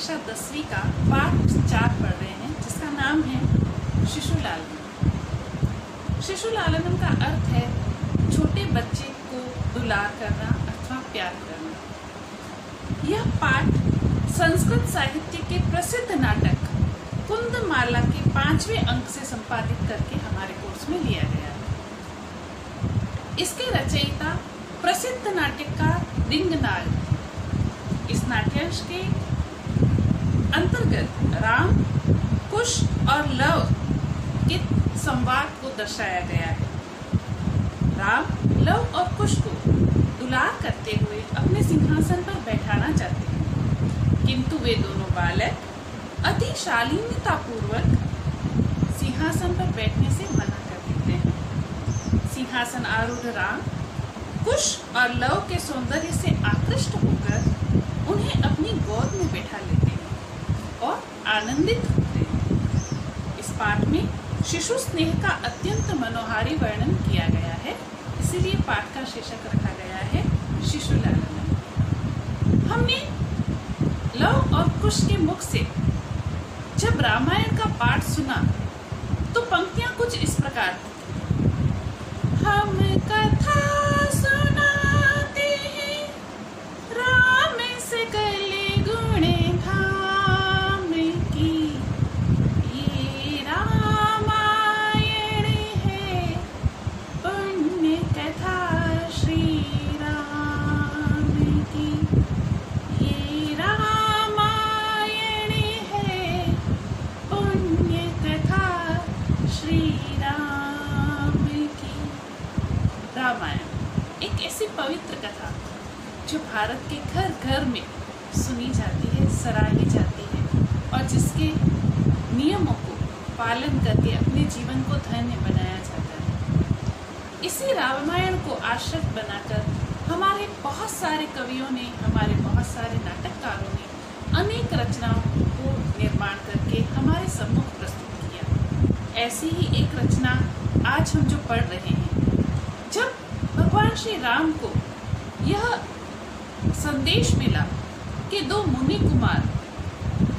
कक्षा 10वीं का पाठ 4 पढ़ रहे हैं, जिसका नाम है शिशु लालनम। शिशु लालनम का अर्थ है छोटे बच्चे को दुलार करना अथवा प्यार करना। यह पाठ संस्कृत साहित्य के प्रसिद्ध नाटक कुंदमाला के 5वें अंक से संपादित करके हमारे कोर्स में लिया गया है। इसके रचयिता प्रसिद्ध नाट्यकार रिंगनाथ। इस नाट्यांश के अंतर्गत राम, कुश और लव के संवाद को दर्शाया गया है। राम, लव और कुश को दुलार करते हुए अपने सिंहासन पर बैठाना चाहते हैं, किंतु वे दोनों बालक अति शालीनतापूर्वक सिंहासन पर बैठने से मना कर देते हैं। सिंहासन आरूढ़ राम कुश और लव के सौंदर्य से आकृष्ट होकर उन्हें अपनी गोद में बैठा लेते हैं और आनंदित होते हैं। इस पाठ में शिशु स्नेह का अत्यंत मनोहारी वर्णन किया गया है, इसीलिए पाठ का शीर्षक रखा गया है शिशु लालनम। हमने लव और कुश के मुख से जब रामायण का पाठ सुना तो पंक्तियां कुछ इस प्रकार थी। हम कथा सुनाते हैं राम से गले गुणे धाम की, ये रामायण है पुण्य कथा श्री राम की, ये रामायण है पुण्य कथा श्री राम की। रामायण एक ऐसी पवित्र कथा जो भारत के घर घर में सुनी जाती है, सराही जाती है और जिसके नियमों को पालन करके अपने जीवन को धन्य बनाया जाता है। इसी रामायण को आश्रय बनाकर हमारे बहुत सारे कवियों ने, हमारे बहुत सारे नाटककारों ने अनेक रचनाओं को निर्माण करके हमारे सम्मुख प्रस्तुत किया। ऐसी ही एक रचना आज हम जो पढ़ रहे हैं। जब भगवान श्री राम को यह संदेश मिला कि 2 मुनि कुमार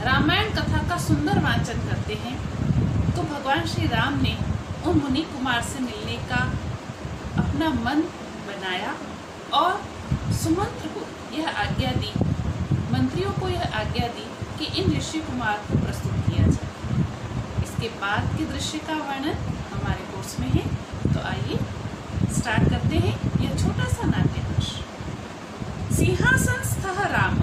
रामायण कथा का सुंदर वाचन करते हैं, तो भगवान श्री राम ने उन मुनि कुमार से मिलने का अपना मन बनाया और सुमंत्र को यह आज्ञा दी, मंत्रियों को यह आज्ञा दी कि इन ऋषि कुमार को प्रस्तुत किया जाए। इसके बाद के दृश्य का वर्णन हमारे कोर्स में है, तो आइए स्टार्ट करते हैं यह छोटा सा नाट्यांश। सिंहासन स्थः राम,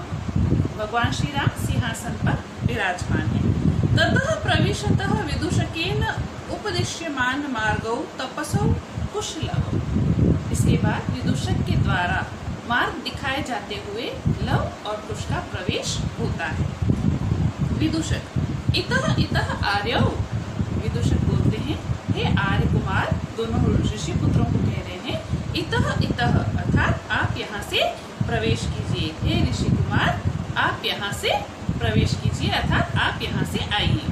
भगवान श्री राम सिंहासन पर विराजमान है। ततः प्रविशतः विदूषकेन उपदिश्यमान मार्गौ तपसौ कुशलव। इसके बाद विदूषक के द्वारा मार्ग दिखाए जाते हुए लव और कुश का प्रवेश होता है। विदूषक इतः इतः आर्यौ, विदूषक बोलते हैं हे आर्य कुमार, दोनों ऋषि पुत्रों को कह रहे हैं इतः इतः अर्थात आप यहाँ से प्रवेश कीजिए। हे ऋषि कुमार, आप यहाँ से प्रवेश कीजिए अर्थात आप यहाँ से आइए।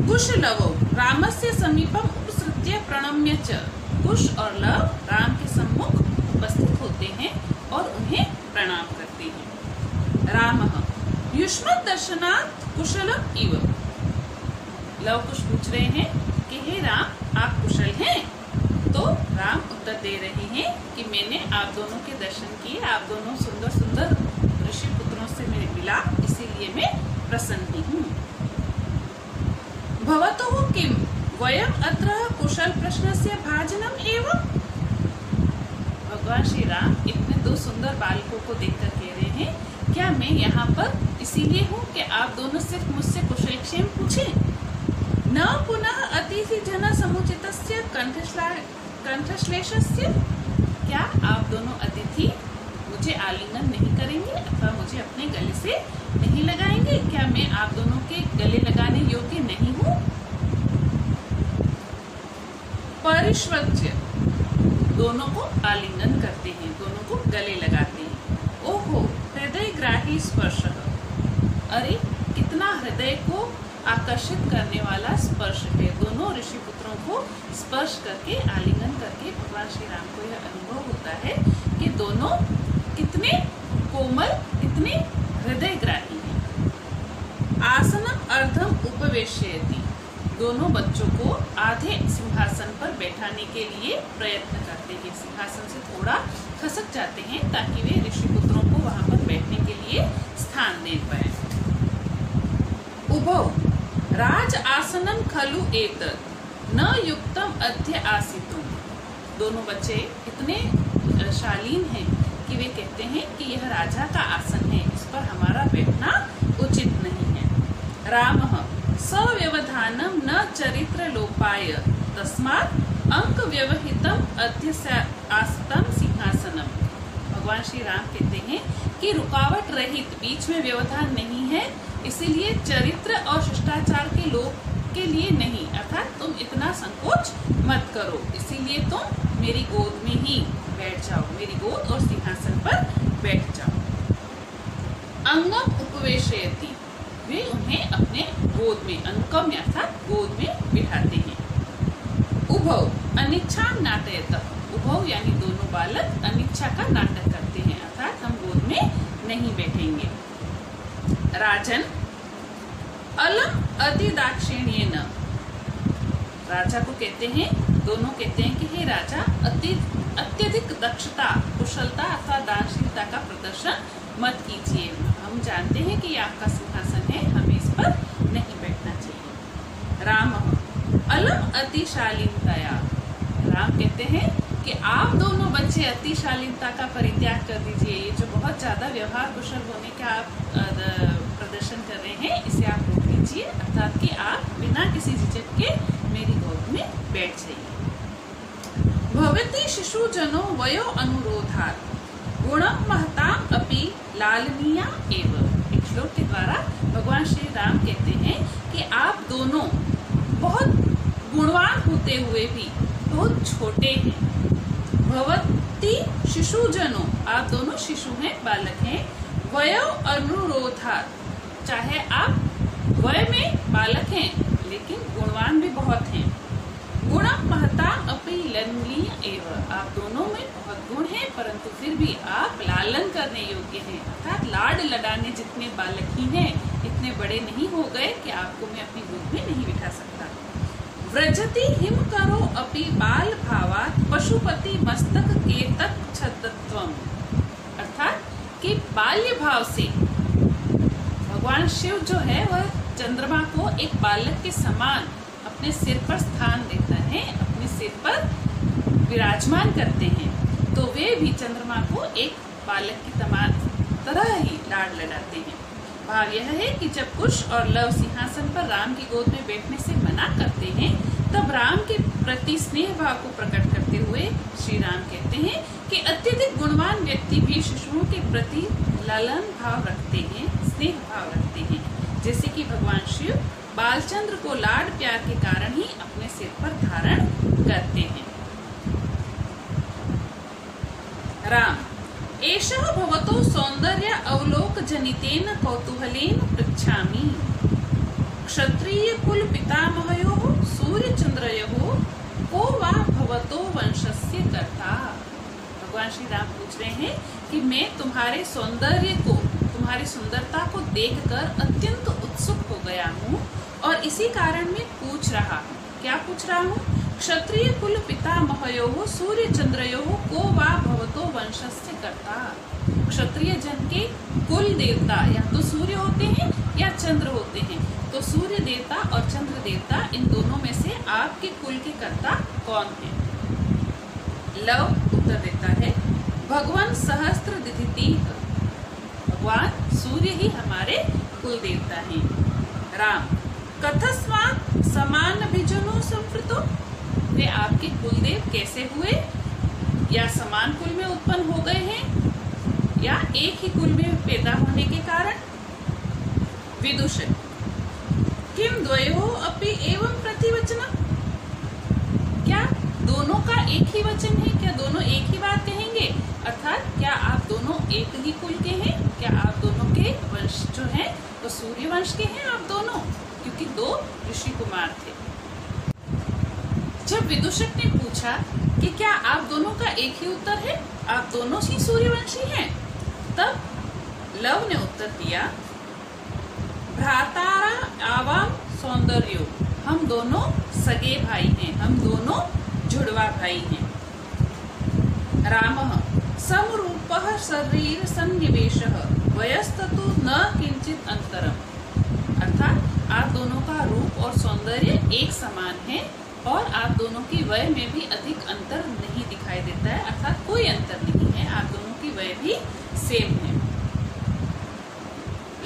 कुश लवौ रामस्य समीपम उपसृत्य प्रणम्य च, कुश और लव राम के सम्मुख उपस्थित होते हैं और उन्हें प्रणाम करते हैं। रामः युष्मत् दर्शनात् कुशलम् इव, लव कुश पूछ रहे हैं कि हे राम, आप कुशल हैं? तो राम उत्तर दे रहे हैं कि मैंने आप दोनों के दर्शन किए, आप दोनों सुंदर सुंदर ऋषि पुत्रों से मैं मिला, इसीलिए मैं प्रसन्न हूँ। भवतोः किम वयम् अत्र कुशल प्रश्नस्य भाजनम् एव, भगवान श्री राम इतने 2 सुंदर बालकों को देखकर कह रहे हैं, क्या मैं यहाँ पर इसीलिए हूँ कि आप दोनों सिर्फ मुझसे कुशल क्षेम पूछें? न पुनः अतिथि जन समुचितस्य कंठश्लेषस्य, क्या आप दोनों अतिथि मुझे आलिंगन नहीं करेंगे अथवा मुझे अपने गले से नहीं लगाएंगे? क्या मैं आप दोनों के गले लगाने योग्य नहीं हूँ? परिष्वज्य, दोनों को आलिंगन करते हैं, दोनों को गले लगाते हैं। ओहो हृदय ग्राही स्पर्श, अरे कितना हृदय को आकर्षित करने वाला स्पर्श है। दोनों ऋषि पुत्रों को स्पर्श करके, आलिंगन करके भगवान श्री राम को यह अनुभव होता है कि दोनों कितने कोमल, कितने हृदयग्राही हैं। आसनम अर्धम उपवेशयति, दोनों बच्चों को आधे सिंहासन पर बैठाने के लिए प्रयत्न करते हैं। सिंहासन से थोड़ा खसक जाते हैं ताकि वे ऋषिपुत्रों को वहां पर बैठने के लिए स्थान दे पाए। उभौ राज आसनम खलु एतत् न युक्तम अद्य आसीतुम, दोनों बच्चे इतने शालीन हैं कि वे कहते हैं कि यह राजा का आसन है, इस पर हमारा बैठना उचित नहीं है। रामः सव्यवधानम न चरित्र लोपाय तस्मात् अंक व्यवहितम अद्य आसतम सिंहासनम, भगवान श्री राम कहते हैं कि रुकावट रहित, बीच में व्यवधान नहीं है, इसीलिए चरित्र और शिष्टाचार के लोग के लिए नहीं, अर्थात तुम इतना संकोच मत करो, इसीलिए तुम मेरी गोद में ही बैठ जाओ, मेरी गोद और सिंहासन पर बैठ जाओ। अंगम उपवेशयति, वे उन्हें अपने गोद में, अंकम अर्थात गोद में बिठाते हैं। उभौ अनिच्छाम नाटयतः, उभौ यानी दोनों बालक अनिच्छा का नाटक करते हैं, अर्थात हम गोद में नहीं बैठेंगे। राजन अलम अति दाक्षिण्येन, राजा को कहते हैं, दोनों कहते हैं कि हे राजा अत्यधिक दक्षता, कुशलता अथवा दानशीलता का प्रदर्शन मत कीजिए, हम जानते हैं कि ये आपका सिंहासन है, हमें इस पर नहीं बैठना चाहिए। राम अलम अतिशालीनतया, राम कहते हैं कि आप दोनों बच्चे अतिशालीनता का परित्याग कर दीजिए, ये जो बहुत ज्यादा व्यवहार कुशल होने का आप प्रदर्शन कर रहे हैं, इसे आप रोक लीजिए, अर्थात कि आप बिना किसी झिझक के मेरी गोद में बैठ जाइए। भवति शिशुजनो वयो अनुरोधात् गुणम महताम अपि लालनीया एव, एक श्लोक के द्वारा भगवान श्री राम कहते हैं कि आप दोनों बहुत गुणवान होते हुए भी बहुत छोटे हैं। भवति शिशुजनो, आप दोनों शिशु हैं, बालक हैं। वयो अनुरोधात्, चाहे आप वय में बालक हैं लेकिन गुणवान भी बहुत हैं। गुणम महता अपि लालनीय एव, आप दोनों में बहुत गुण हैं परंतु फिर भी आप लालन करने योग्य हैं, अर्थात लाड लडाने जितने बालक ही हैं, इतने बड़े नहीं हो गए कि आपको मैं अपनी गोद में नहीं बिठा सकता। व्रजति हिम करो अपि बाल भावात् पशुपति मस्तक केतक छदत्वम, अर्थात कि बाल्य भाव से भगवान शिव जो है वह चंद्रमा को एक बालक के समान अपने सिर पर स्थान देता है, अपने सिर पर विराजमान करते हैं, तो वे भी चंद्रमा को एक बालक की तरह ही लाड लडाते हैं। भाव यह है कि जब कुश और लव सिंहासन पर राम की गोद में बैठने से मना करते हैं, तब राम के प्रति स्नेह भाव को प्रकट करते हुए श्री राम कहते हैं कि अत्यधिक गुणवान व्यक्ति भी शिशुओं के प्रति लालन भाव रखते हैं, स्नेह भाव रखते हैं, जैसे कि भगवान शिव बालचंद्र को लाड प्यार के कारण ही अपने सिर पर धारण करते हैं। राम एषः भवतो सौंदर्य अवलोक जनितेन कौतूहलेन पृच्छामि, क्षत्रिय कुल पितामहयोः सूर्यचंद्रयोः को वा भवतो वंशस्य कर्ता। भगवान श्री राम पूछ रहे हैं कि मैं तुम्हारे सौंदर्य को, तुम्हारी सुंदरता को देखकर अत्यंत उत्सुक हो गया हूँ और इसी कारण मैं पूछ रहा हूँ। क्या पूछ रहा हूँ? क्षत्रिय कुल पितामहयोः सूर्य चंद्रयोः को वा भवतो वंशस्य कर्ता। क्षत्रिय जन के कुल देवता या तो सूर्य होते हैं या चंद्र होते हैं, तो सूर्य देवता और चंद्र देवता, इन दोनों में से आपके कुल के कर्ता कौन है? लव उत्तर देता है भगवान सहस्त्र दिधिति, भगवान सूर्य ही हमारे कुल देवता हैं। राम कथस्मात् समान भिजनो संवृतो, वे आपके कुलदेव कैसे हुए? या समान कुल में उत्पन्न हो गए हैं या एक ही कुल में पैदा होने के कारण? विदुषक किम द्वयोः अपि एवं प्रतिवचनम्, क्या दोनों का एक ही वचन है? क्या दोनों एक ही बात कहेंगे? अर्थात क्या आप दोनों एक ही कुल के हैं? क्या आप दोनों के वंश जो है तो सूर्य वंश के हैं आप दोनों? क्योंकि दो ऋषि कुमार थे। जब विदुषक ने पूछा कि क्या आप दोनों का एक ही उत्तर है, आप दोनों ही सूर्यवंशी हैं, तब लव ने उत्तर दिया, भ्रातारा आवाम सौंदर्यो, हम दोनों सगे भाई हैं, हम दोनों जुड़वा भाई हैं। रामः समरूपः शरीर सन्निवेशः वयस्तु न किंचित अंतरम, अर्थात आप दोनों का रूप और सौंदर्य एक समान है और आप दोनों की वय में भी अधिक अंतर नहीं दिखाई देता है, अर्थात कोई अंतर नहीं है, आप दोनों की वय भी सेम है।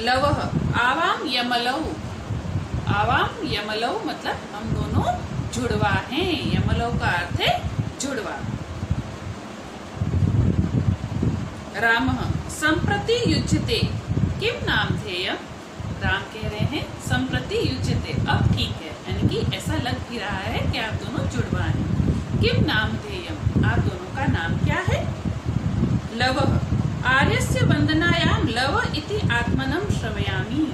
लवः आवाम यमलौ, आवाम यमलौ मतलब हम दोनों जुड़वा हैं, यमलौ का अर्थ है जुड़वा। रामः संप्रति युज्यते किम नामधेयम्, राम कह रहे हैं संप्रति युज्यते, अब ठीक है, यानी कि ऐसा लग भी रहा है कि आप दोनों जुड़वा हैं। किम नामधेयम्, आप दोनों का नाम क्या है। लवः आर्यस्य वंदनायाम लव इति आत्मनं श्रवयामि,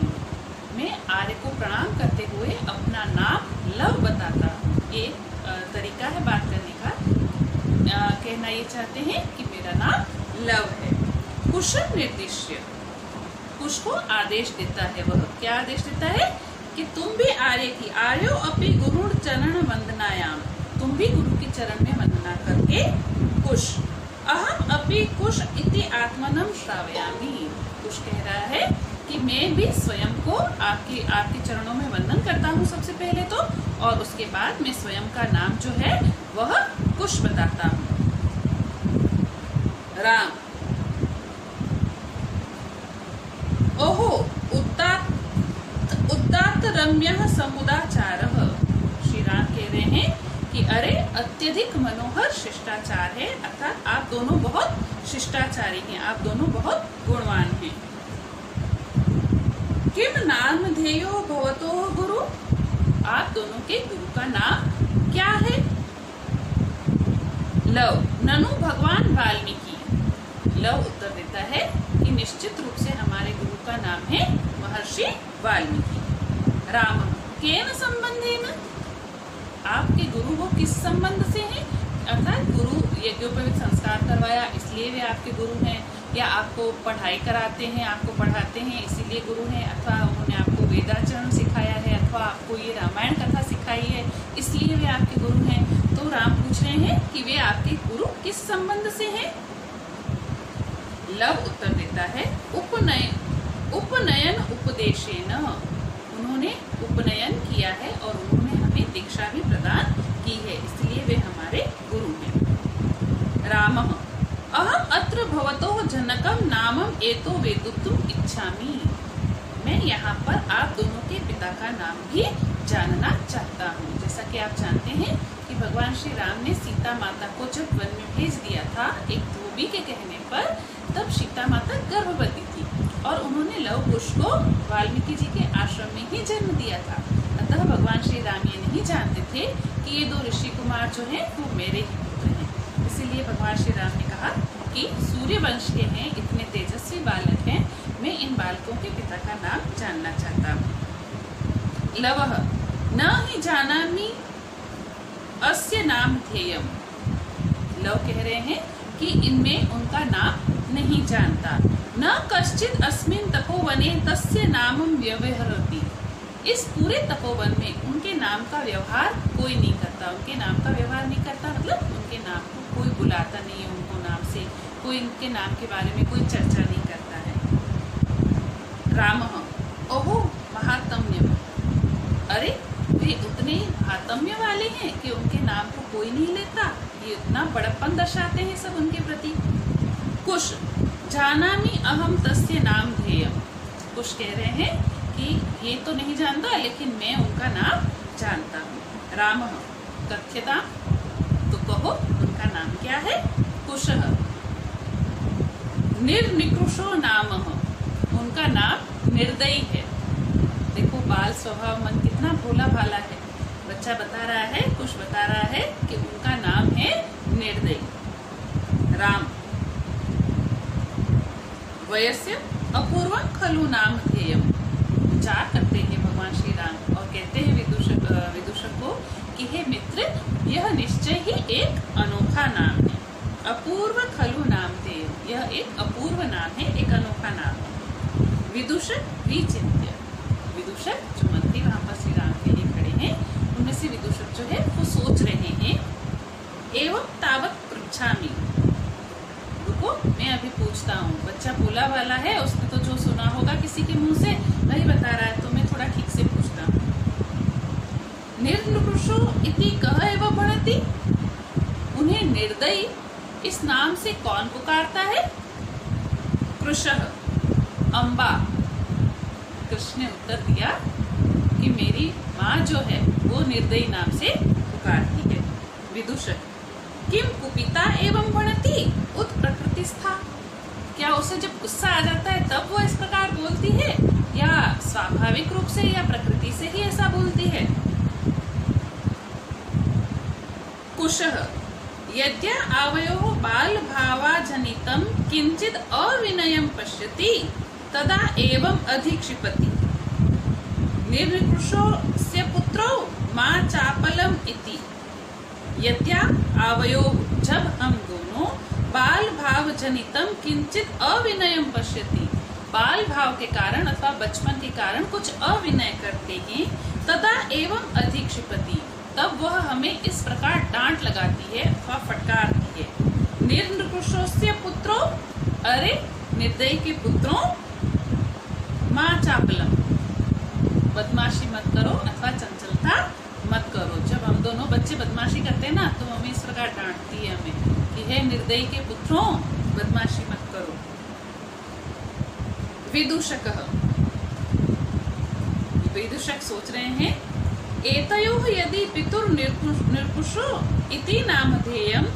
मैं आर्य को प्रणाम करते हुए अपना नाम लव बताता हूँ। ये तरीका है बात करने का, कहना ये चाहते हैं कि मेरा नाम लव है। कुशल निर्दिश्य, कुश को आदेश देता है, वह क्या आदेश देता है कि तुम भी आर्य की, आर्यो अपि गुरु चरण वंदनायाम, तुम भी गुरु के चरण में वंदना करके। कुश अहम अपि कुश इति आत्मनं श्रावयामि, कुश कह रहा है कि मैं भी स्वयं को आपके चरणों में वंदन करता हूँ सबसे पहले तो, और उसके बाद मैं स्वयं का नाम जो है वह कुश बताता हूँ। राम ओहो उदात्त रम्यः समुदाचारः, श्री राम कह रहे हैं कि अरे अत्यधिक मनोहर शिष्टाचार है, अर्थात आप दोनों बहुत शिष्टाचारी हैं, आप दोनों बहुत गुणवान हैं। किम नामधेयो भवतोः गुरु, आप दोनों के गुरु का नाम क्या है। लव ननु भगवान वाल्मीकि, लव उत्तर देता है कि निश्चित रूप से हमारे गुरु का नाम है महर्षि वाल्मीकि। राम केन संबंधेन, आपके गुरु वो किस संबंध से हैं, अर्थात गुरु यज्ञोपवीत संस्कार करवाया इसलिए वे आपके गुरु हैं, या आपको पढ़ाई कराते हैं, आपको पढ़ाते हैं इसीलिए गुरु हैं, अथवा उन्होंने आपको वेदाचरण सिखाया है, अथवा आपको ये रामायण कथा सिखाई है इसलिए वे आपके गुरु हैं। तो राम पूछ रहे हैं कि वे आपके गुरु किस संबंध से हैं। लव उत्तर देता है उपनयन उपदेशेन, उन्होंने उपनयन किया है और उन्होंने हमें दीक्षा भी प्रदान की है, इसलिए वे हमारे गुरु हैं। रामः अहम अत्र भवतोः जनकम नामम एतो वेदुतुम इच्छामि, मैं यहाँ पर आप दोनों के पिता का नाम भी जानना चाहता हूँ। जैसा कि आप जानते हैं कि भगवान श्री राम ने सीता माता को जब वन में भेज दिया था एक धोबी के कहने पर, तब सीता माता गर्भवती थी और उन्होंने लव कुश को वाल्मीकि जी के आश्रम में ही जन्म दिया था। अतः भगवान श्री राम ये नहीं जानते थे कि ये दो ऋषि कुमार जो हैं वो मेरे ही पुत्र हैं, इसीलिए भगवान श्री राम ने कहा कि सूर्य वंश के हैं, इतने तेजस्वी बालक हैं, मैं इन बालकों के पिता का नाम जानना चाहता हूँ। लवः न ही जानामि अस्य नाम ध्येयम्, लव कह रहे हैं कि इनमें उनका नाम नहीं जानता। न कश्चित अस्मिन् तपोवने तस्य नामं व्यवहरति, इस पूरे तपोवन में उनके नाम का व्यवहार कोई नहीं करता, उनके नाम का व्यवहार नहीं करता मतलब उनके नाम को कोई बुलाता नहीं है, उनको नाम से कोई उनके नाम के बारे में कोई चर्चा नहीं करता है। रामः ओहो महात्म्यम, अरे वे उतने महात्म्य वाले हैं कि उनके नाम को कोई नहीं लेता, ये उतना बड़प्पन दर्शाते हैं सब उनके प्रति। कुश जानामि अहम तस्य नाम ध्येयम्, कुश कह रहे हैं कि ये तो नहीं जानता लेकिन मैं उनका नाम जानता हूँ। रामः कथ्यतां, तो कहो उनका नाम क्या है। कुशः निर्निकृशो नामः, उनका नाम निर्दयी है। देखो बाल स्वभाव मन कितना भोला भाला है, बच्चा बता रहा है, कुश बता रहा है कि उनका नाम है निर्दयी। राम वयस्य अपूर्वं खलु नाम ध्येयम्, विचार करते हैं भगवान श्री राम और कहते हैं विदूषक को कि हे मित्र, यह निश्चय ही एक अनोखा नाम है। अपूर्व खलु नाम ध्येयम्, यह एक अपूर्व नाम है, एक अनोखा नाम है। विदूषक विचिन्त्य, विदूषक जो मंत्री वहां पर श्री राम के लिए खड़े हैं उनमें से विदूषक जो है वो सोच रहे हैं। एवं तावत पृच्छामि, रुको मैं अभी पूछता हूँ। बच्चा बोला वाला है, उसने तो जो सुना होगा किसी के मुंह से वही बता रहा है, तो मैं थोड़ा ठीक से पूछता हूँ। निर्नृकुशो इति कह एव भणति, उन्हें निर्दयी इस नाम से कौन पुकारता है? कृशः, अम्बा। कृष्ण ने उत्तर दिया कि मेरी माँ जो है वो निर्दयी नाम से पुकारती है। विदूषक, किम कुपिता एवं भणति उत प्रकृतिस्था, क्या उसे जब गुस्सा आ जाता है तब वो इस प्रकार बोलती है, या स्वाभाविक रूप से या प्रकृति से ही ऐसा बोलती है? कुशः, यद्य आवयोः बाल भावाजनितं किंचित अविनयं पश्यति तदा एवं अधिक्षिपति। निर्निकृशोऽस्य पुत्रो मा चापलम इति। यद्या आवयोः, जब हम दोनों बाल भाव जनितम किंचित अविनयम पश्यति, बाल भाव के कारण अथवा बचपन के कारण कुछ अविनय करते हैं, तदा एवं अधिक्षिपति, तब वह हमें इस प्रकार डांट लगाती है अथवा फटकारती है। निर्निकृशोऽस्य पुत्रो, अरे निर्दयी के पुत्रों, माँ चापलम, बदमाशी मत करो अथवा चंचलता मत करो। जब हम दोनों बच्चे बदमाशी करते हैं ना तो मम्मी इस प्रकार डांटती है हमें कि हे निर्दयी के पुत्रों, बदमाशी मत करो। विदूषकः, विदूषक सोच रहे हैं, एतयोः यदि पितुर् निर्कुशो इति नामधेयम्,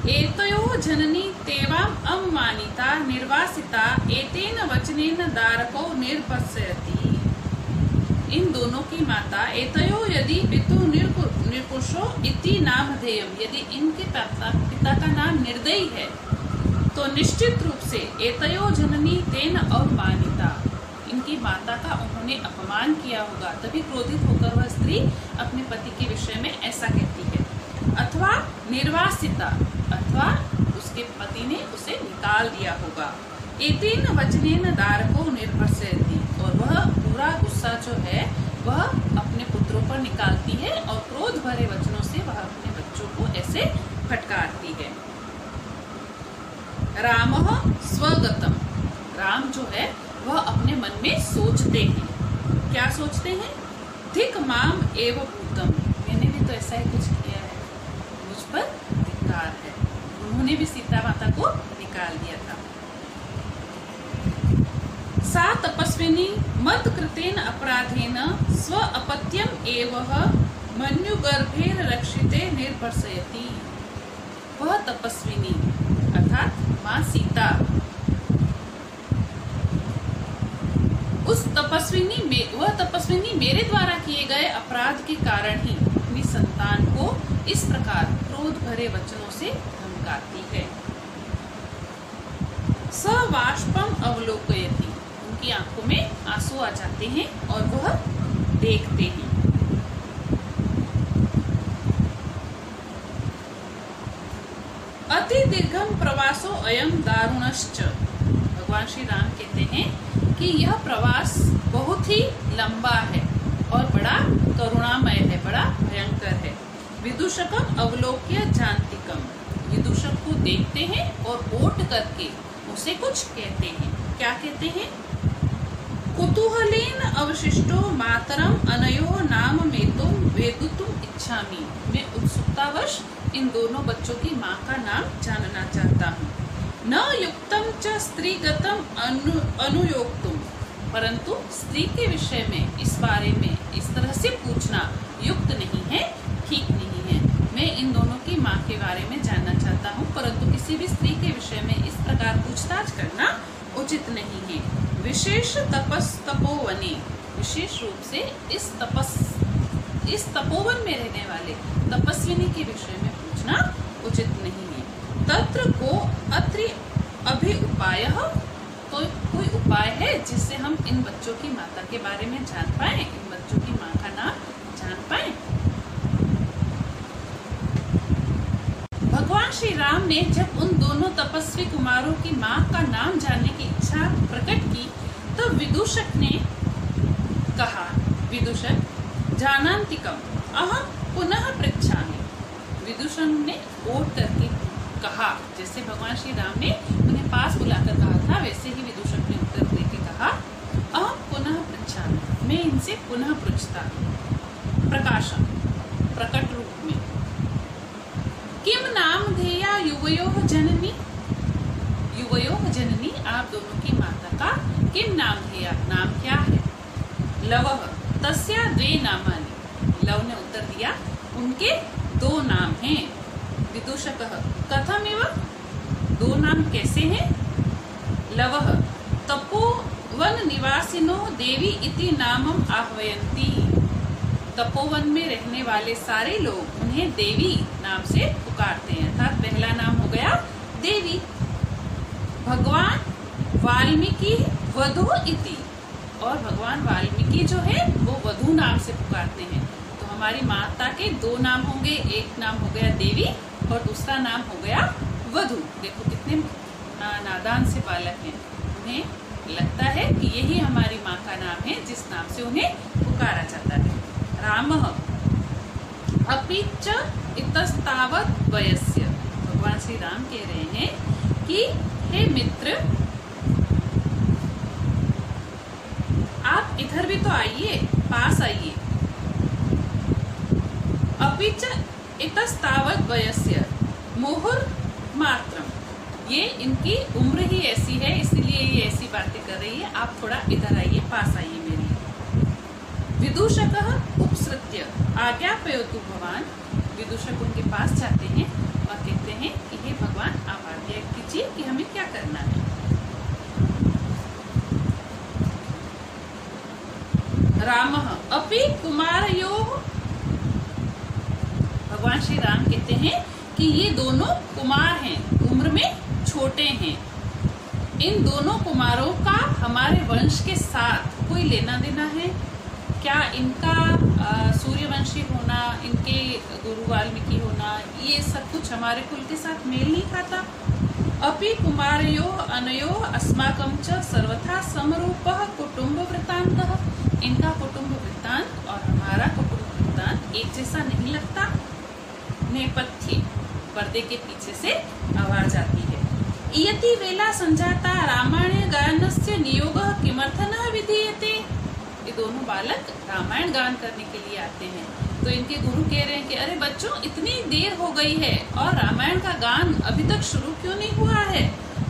एतयोः जननी तेवाम् अवमानिता निर्वासिता एतेन वचनेन दारको निर्पश्यति। इन दोनों की माता एतयोः यदि पितुः निर्कुशो इति नामधेयम्, यदि इनके पिता का नाम निर्दयी है तो निश्चित रूप से एतयोः जननी तेन अवमानिता, इनकी माता का उन्होंने अपमान किया होगा, तभी क्रोधित होकर वह स्त्री अपने पति के विषय में ऐसा कहती है। अथवा निर्वासिता, अथवा उसके पति ने उसे निकाल दिया होगा। एतेन वचनेन दारको निर्भर्सयति, और वह पूरा गुस्सा जो है वह अपने पुत्रों पर निकालती है और क्रोध भरे वचनों से वह अपने बच्चों को ऐसे फटकारती है। रामः स्वगतम, राम जो है वह अपने मन में सोचते हैं। क्या सोचते हैं? धिक माम एव भूतम, मैंने भी तो ऐसा ही कुछ किया है, मुझ पर धिक्कार है। उन्होंने भी सीता माता को निकाल दिया था। सा तपस्विनी मत कृतेन अपराधेन स्व अपत्यम एवह मन्युगर्भेर रक्षिते निर्भर्सयति। वह तपस्विनी अर्थात माँ सीता, वह तपस्विनी मेरे द्वारा किए गए अपराध के कारण ही अपनी संतान को इस प्रकार क्रोध भरे वचनों से धमकाती है। सवाष्पम अवलोकयति, उनकी आंखों में आंसू आ जाते हैं और वह देखते हैं। अति दीर्घम प्रवासो अयम दारुणश्च, भगवान श्री राम कहते हैं कि यह प्रवास बहुत ही लंबा है और बड़ा करुणामय है, बड़ा भयंकर है। विदूषकम अवलोक्य जानतिकम, विदूषक को देखते हैं और ओट करके उसे कुछ कहते हैं। क्या कहते हैं? कुतूहलेन अवशिष्टो मातरम अनयो नाम मेतुम वेदुतुम इच्छामि, मैं उत्सुकतावश इन दोनों बच्चों की माँ का नाम जानना चाहता हूँ। न युक्तम च स्त्रीगतम अनुयोक्तुम, परंतु स्त्री के विषय में इस बारे में इस तरह से पूछना युक्त नहीं है, ठीक नहीं है। मैं इन दोनों की माँ के बारे में जानना चाहता हूँ, परंतु किसी भी स्त्री के विषय में इस प्रकार पूछताछ करना उचित नहीं है। विशेष तपोवने, विशेष रूप से इस तपोवन में रहने वाले तपस्विनी के विषय में पूछना उचित नहीं है। तत्र को अत्रि अभि उपाय, तो कोई उपाय है जिससे हम इन बच्चों की माता के बारे में जान पाए, इन बच्चों की माँ का नाम जान पाए। भगवान श्री राम ने जब उन दोनों तपस्वी कुमारों की माँ का नाम जानने की इच्छा प्रकट की, तब विदूषक विदूषक ने कहा, विदूषक जानान्तिकम अहम पुनः पृच्छामि। विदूषक ने ओट करके कहा, जैसे भगवान श्री राम ने उन्हें पास बुलाकर कहा था, वैसे ही विदूषक ने उत्तर देके कहा, अहम पुनः पृच्छामि, मैं इनसे पुनः पूछता हूँ। प्रकाशन, प्रकट रूप में, किम नामधेया युवयोः जननी, युवयोः जननी, आप दोनों की माता का किम नामधेया, नाम क्या है। लवः तस्या द्वे नामानि, लव ने उत्तर दिया, उनके दो नाम हैं। विदूषकः कथमिव, दो नाम कैसे हैं। लवः तपोवन निवासिनो देवी इति नामम आह्वयन्ति, तपोवन में रहने वाले सारे लोग उन्हें देवी नाम से पुकारते हैं, अर्थात पहला नाम हो गया देवी। भगवान वाल्मीकि वधू इति, और भगवान वाल्मीकि जो है वो वधू नाम से पुकारते हैं। तो हमारी माता के दो नाम होंगे, एक नाम हो गया देवी और दूसरा नाम हो गया वधू। देखो कितने नादान से बालक हैं, उन्हें लगता है कि यही हमारी माँ का नाम है जिस नाम से उन्हें पुकारा जाता है। रामः अपि च इतस्तावत् वयस्य, भगवान श्री राम कह रहे हैं कि हे मित्र, आप इधर भी तो आइए, पास आइए। अपि च इतस्तावत् वयस्य मुहुर्मात्रम, ये इनकी उम्र ही ऐसी है, इसलिए ये ऐसी बातें कर रही है, आप थोड़ा इधर आइए, पास आइए मेरी। विदूषकः उपसृत्य आज्ञापयतु भवान, विदूषक उनके पास जाते हैं और कहते हैं कि हे भगवान, आप आज्ञा कीजिए कि हमें क्या करना है। रामः अपि कुमारयोः, भगवान श्री राम कहते हैं कि ये दोनों कुमार हैं, उम्र में छोटे हैं। इन दोनों कुमारों का हमारे वंश के साथ कोई लेना देना है क्या? इनका सूर्यवंशी होना, इनके गुरु वाल्मीकि होना, ये सब कुछ हमारे कुल के साथ मेल नहीं खाता। अपि कुमारयोः अनयोः अस्माकं च सर्वथा समरूपः कुटुंब वृत्तान्तः, इनका कुटुंब वृत्तांत और हमारा कुटुंब वृत्तांत एक जैसा नहीं लगता। नेपथ्य, पर्दे के पीछे से आवाज आती है। इयति वेला संजाता रामायण गायनस्य नियोगः किमर्थं न विधीयते, ये दोनों बालक रामायण गान करने के लिए आते हैं। तो इनके गुरु कह रहे हैं कि अरे बच्चों, इतनी देर हो गई है और रामायण का गान अभी तक शुरू क्यों नहीं हुआ है?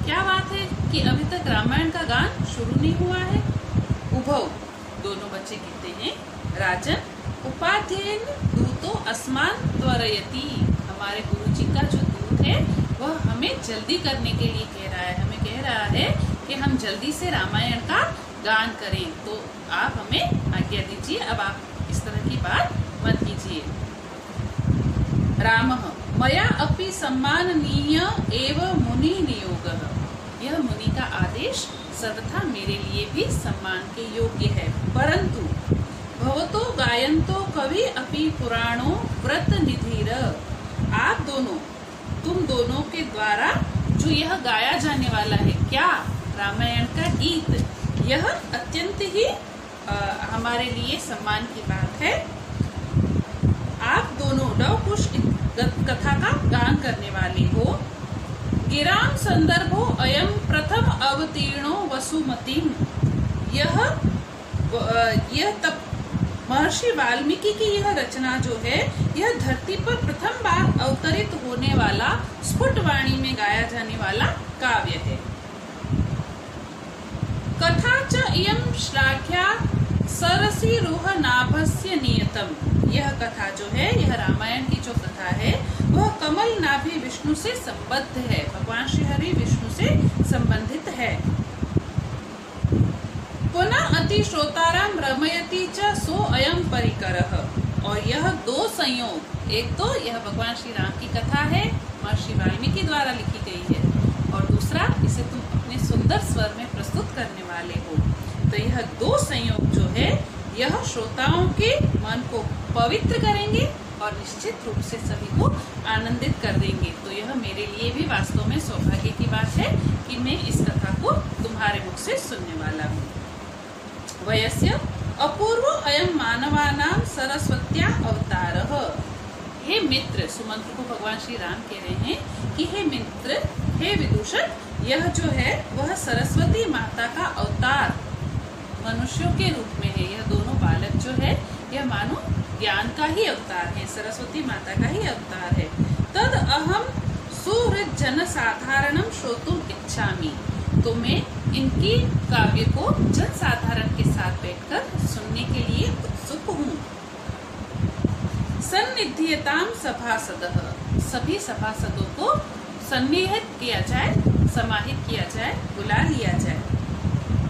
क्या बात है कि अभी तक रामायण का गान शुरू नहीं हुआ है? उभौ, दोनों बच्चे कहते हैं, राजन उपाध्ययन दूतो अस्मान त्वरयति, हमारे गुरुजी का जो दूत है वह हमें जल्दी करने के लिए कह रहा है, हमें कह रहा है कि हम जल्दी से रामायण का गान करें, तो आप हमें आज्ञा दीजिए, अब आप इस तरह की बात मत कीजिए। रामः मया अपि सम्माननीय एव मुनि नियोगः, यह मुनि का आदेश सर्वथा मेरे लिए भी सम्मान के योग्य है। परंतु भवतो गायन्तो कवि अपि पुराणो व्रत निधिर, आप दोनों, तुम दोनों के द्वारा जो यह गाया जाने वाला है, क्या? रामायण का गीत, यह अत्यंत ही हमारे लिए सम्मान की बात है। आप दोनों लवकुश कथा का गान करने वाले हो। गिराम संदर्भो अयम प्रथम अवतीर्णो वसुमतीम, यह तब महर्षि वाल्मीकि की यह रचना जो है, यह धरती पर प्रथम बार अवतरित होने वाला, स्फुट वाणी में गाया जाने वाला काव्य है। कथा च इयं श्लाघ्या सरसी रोह नाभस्य नियतम, यह कथा जो है, यह रामायण की जो कथा है वह कमल नाभि विष्णु से संबद्ध है, भगवान श्री हरि विष्णु से संबंधित है। पुनः अति श्रोताराम रमयति च सो अयम परिकरः, और यह दो संयोग, एक तो यह भगवान श्री राम की कथा है, महर्षि वाल्मीकि द्वारा लिखी गई है, और दूसरा इसे तुम अपने सुंदर स्वर में प्रस्तुत करने वाले हो। तो यह दो संयोग जो है, यह श्रोताओं के मन को पवित्र करेंगे और निश्चित रूप से सभी को आनंदित कर देंगे। तो यह मेरे लिए भी वास्तव में सौभाग्य की बात है कि मैं इस कथा को तुम्हारे मुख से सुनने वाला हूँ। वयस्य अपूर्व अयं मानवानां सरस्वत्या अवतारः। हे मित्र, सुमंत्र को भगवान श्री राम कह रहे हैं कि हे मित्र, हे विदूषक, यह जो है वह सरस्वती माता का अवतार मनुष्यों के रूप में है। यह दोनों बालक जो है यह मानो ज्ञान का ही अवतार है, सरस्वती माता का ही अवतार है। तद अहम सुहृद जन साधारणम श्रोतुम इच्छामि। तो मैं इनकी काव्य को जन साधारण के साथ बैठकर सुनने के लिए उत्सुक हूँ। सन्निध्यताम सभासदः, सभी सभासदों को सन्निहित किया जाए, समाहित किया जाए, बुला लिया जाए,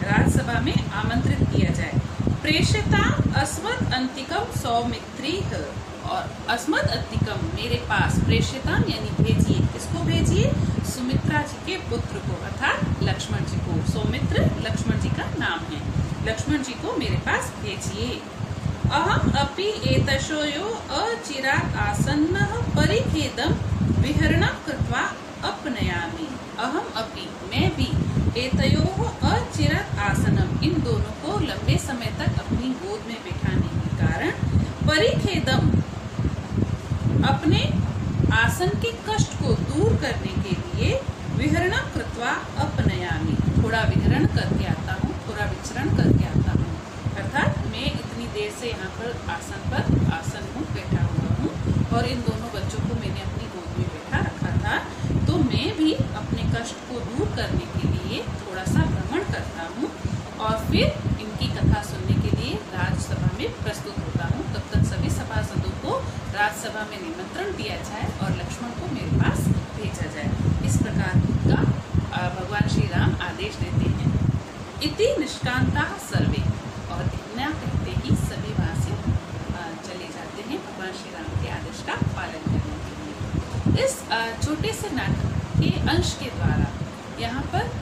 राज्यसभा में आमंत्रित किया जाए। प्रेषिताम अस्मत् अंतिकम सौमित्रीः, और अस्मत् अंतिकम मेरे पास, प्रेषिताम यानी भेजिए, किसको भेजिए? सुमित्रा जी के पुत्र को अर्थात लक्ष्मण जी को। सौमित्र लक्ष्मण जी का नाम है। लक्ष्मण जी को मेरे पास भेजिए। अहम अपि एतशोयो अचिरात् आसन्नः परिखेदं विहरणं कृत्वा अपनयामि। अहम अपि, मैं भी, एतयोः अचिरात् आसनम, इन दोनों को लंबे समय तक अपनी गोद में बैठाने के कारण, परिखेदम, अपने आसन के कष्ट को दूर करने के लिए, विहरणं कृत्वा अपनयामि, थोड़ा विहरण करके आता हूँ, थोड़ा विचरण करके आता हूँ। अर्थात मैं इतनी देर से यहाँ पर आसन हूँ, बैठा हुआ हूँ, और इन दोनों बच्चों को मैंने अपनी गोद में बैठा रखा था, तो मैं भी अपने कष्ट को दूर करने के लिए थोड़ा सा भ्रमण करता हूँ और फिर इनकी कथा सुनने के लिए राज्यसभा में प्रस्तुत होता हूँ। तब तक सभी सभासदों को राज्यसभा में निमंत्रण दिया जाए और लक्ष्मण को मेरे पास भेजा जाए। इस प्रकार का भगवान श्री राम आदेश देते हैं। इति निष्कांताः सर्वे, और इतना कहते ही सभी वहाँ से चले जाते हैं भगवान श्री राम के आदेश का पालन करने के लिए। इस छोटे से नाटक के अंश के द्वारा यहाँ पर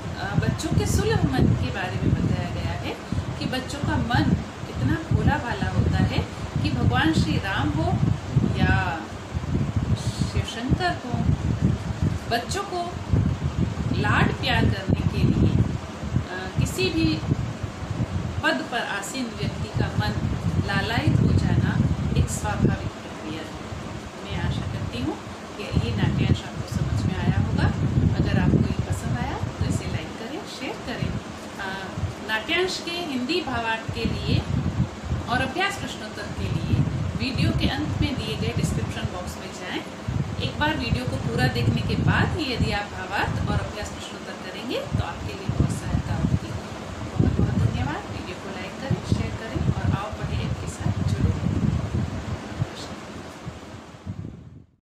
बच्चों के सुलभ मन के बारे में बताया गया है कि बच्चों का मन इतना भोला भाला होता है कि भगवान श्री राम हो या शिव शंकर हो, बच्चों को लाड प्यार करने के लिए किसी भी पद पर आसीन व्यक्ति का मन लालायित हो जाना एक स्वाभाविक प्रक्रिया है। मैं आशा करती हूँ कि ये नाट्यांश आपको समझ में आया होगा। अगर आपको ये पसंद आया तो इसे लाइक करें, शेयर करें। नाट्यांश के हिंदी भावार्थ के लिए और अभ्यास प्रश्नोत्तर के लिए वीडियो के अंत में दिए गए डिस्क्रिप्शन बॉक्स में जाएं। एक बार वीडियो को पूरा देखने के बाद ही यदि आप भावार्थ और